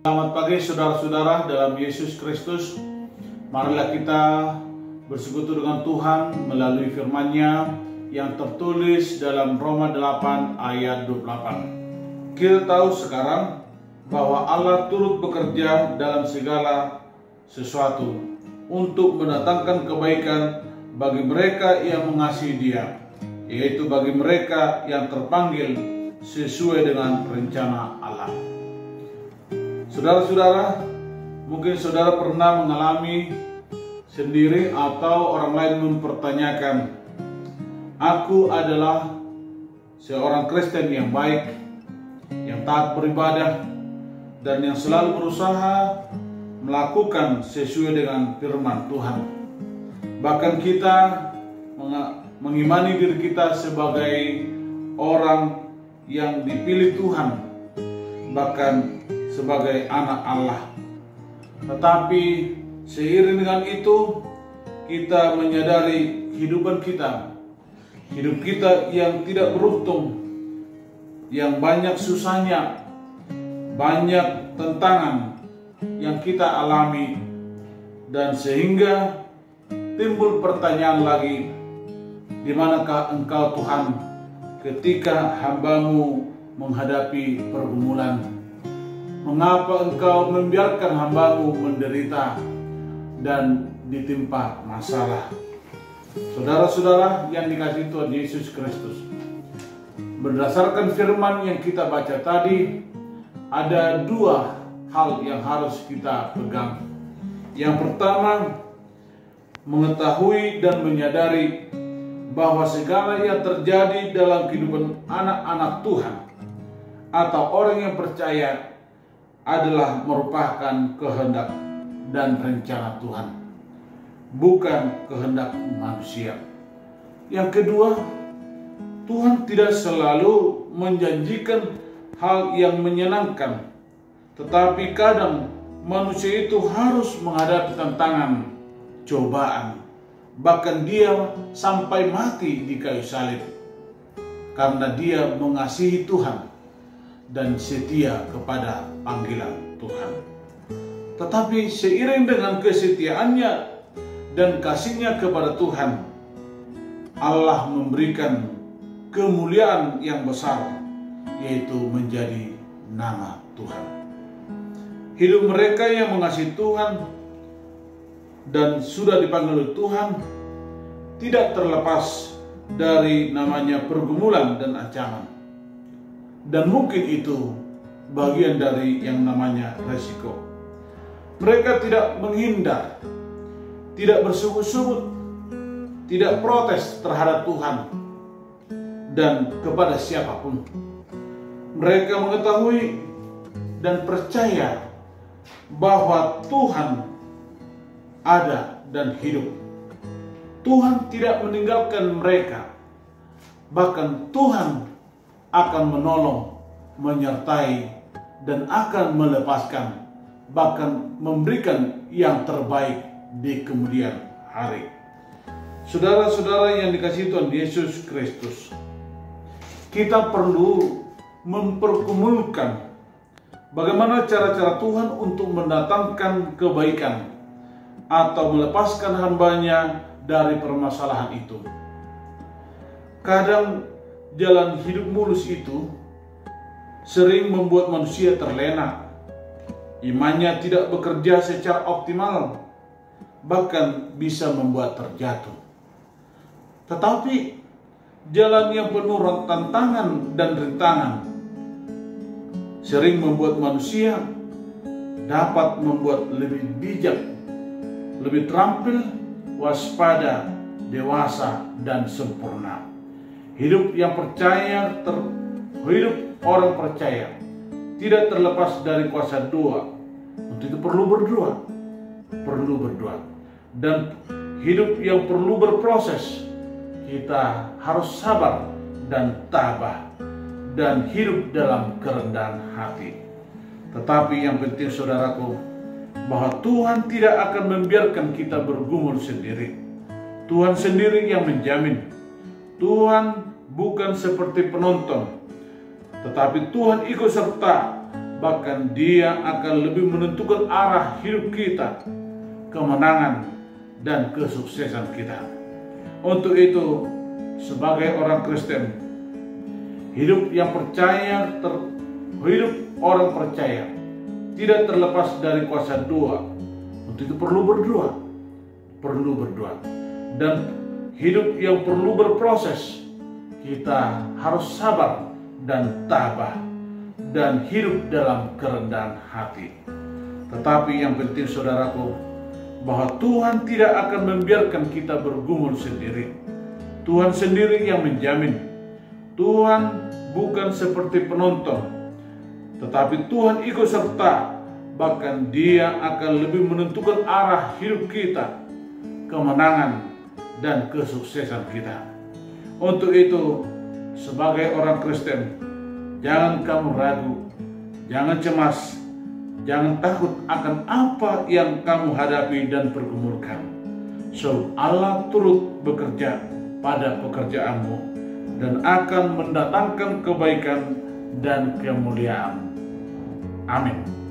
Selamat pagi saudara-saudara dalam Yesus Kristus. Marilah kita bersekutu dengan Tuhan melalui firman-Nya yang tertulis dalam Roma 8 ayat 28. Kita tahu sekarang bahwa Allah turut bekerja dalam segala sesuatu untuk mendatangkan kebaikan bagi mereka yang mengasihi Dia, yaitu bagi mereka yang terpanggil sesuai dengan rencana Allah. Saudara-saudara, mungkin saudara pernah mengalami sendiri atau orang lain mempertanyakan, aku adalah seorang Kristen yang baik, yang taat beribadah, dan yang selalu berusaha melakukan sesuai dengan firman Tuhan. Bahkan kita mengimani diri kita sebagai orang yang dipilih Tuhan, bahkan sebagai anak Allah. Tetapi seiring dengan itu, kita menyadari hidup kita yang tidak beruntung, yang banyak susahnya, banyak tantangan yang kita alami, dan sehingga timbul pertanyaan lagi, di manakah Engkau Tuhan ketika hamba-Mu menghadapi pergumulan? Mengapa Engkau membiarkan hamba-Mu menderita dan ditimpa masalah? Saudara-saudara yang dikasihi Tuhan Yesus Kristus, berdasarkan firman yang kita baca tadi, ada dua hal yang harus kita pegang. Yang pertama, mengetahui dan menyadari bahwa segala yang terjadi dalam kehidupan anak-anak Tuhan atau orang yang percaya adalah merupakan kehendak dan rencana Tuhan, bukan kehendak manusia. Yang kedua, Tuhan tidak selalu menjanjikan hal yang menyenangkan, tetapi kadang manusia itu harus menghadapi tantangan, cobaan, bahkan dia sampai mati di kayu salib, karena dia mengasihi Tuhan dan setia kepada panggilan Tuhan. Tetapi seiring dengan kesetiaannya dan kasihnya kepada Tuhan, Allah memberikan kemuliaan yang besar, yaitu menjadi nama Tuhan. Hidup mereka yang mengasihi Tuhan dan sudah dipanggil oleh Tuhan tidak terlepas dari namanya pergumulan dan ancaman. Dan mungkin itu bagian dari yang namanya resiko. Mereka tidak menghindar, tidak bersungut-sungut, tidak protes terhadap Tuhan dan kepada siapapun. Mereka mengetahui dan percaya bahwa Tuhan ada dan hidup. Tuhan tidak meninggalkan mereka, bahkan Tuhan akan menolong, menyertai, dan akan melepaskan, bahkan memberikan yang terbaik di kemudian hari. Saudara-saudara yang dikasihi Tuhan Yesus Kristus, kita perlu memperkumulkan bagaimana cara-cara Tuhan untuk mendatangkan kebaikan atau melepaskan hamba-Nya dari permasalahan itu. Kadang jalan hidup mulus itu sering membuat manusia terlena. Imannya tidak bekerja secara optimal, bahkan bisa membuat terjatuh. Tetapi jalan yang penuh tantangan dan rintangan sering membuat manusia dapat membuat lebih bijak, lebih terampil, waspada, dewasa, dan sempurna. Hidup orang percaya tidak terlepas dari kuasa doa. Untuk itu perlu berdoa. Dan hidup yang perlu berproses. Kita harus sabar dan tabah dan hidup dalam kerendahan hati. Tetapi yang penting saudaraku, bahwa Tuhan tidak akan membiarkan kita bergumul sendiri. Tuhan sendiri yang menjamin. Tuhan bukan seperti penonton, tetapi Tuhan ikut serta bahkan Dia akan lebih menentukan arah hidup kita, kemenangan dan kesuksesan kita. Untuk itu, sebagai orang Kristen, hidup orang percaya tidak terlepas dari kuasa doa. Untuk itu perlu berdoa, dan hidup yang perlu berproses. Kita harus sabar dan tabah dan hidup dalam kerendahan hati. Tetapi yang penting, saudaraku, bahwa Tuhan tidak akan membiarkan kita bergumul sendiri. Tuhan sendiri yang menjamin. Tuhan bukan seperti penonton, tetapi Tuhan ikut serta. Bahkan Dia akan lebih menentukan arah hidup kita, kemenangan dan kesuksesan kita. Untuk itu, sebagai orang Kristen, jangan kamu ragu, jangan cemas, jangan takut akan apa yang kamu hadapi dan pergumulkan. So, Allah turut bekerja pada pekerjaanmu dan akan mendatangkan kebaikan dan kemuliaan. Amin.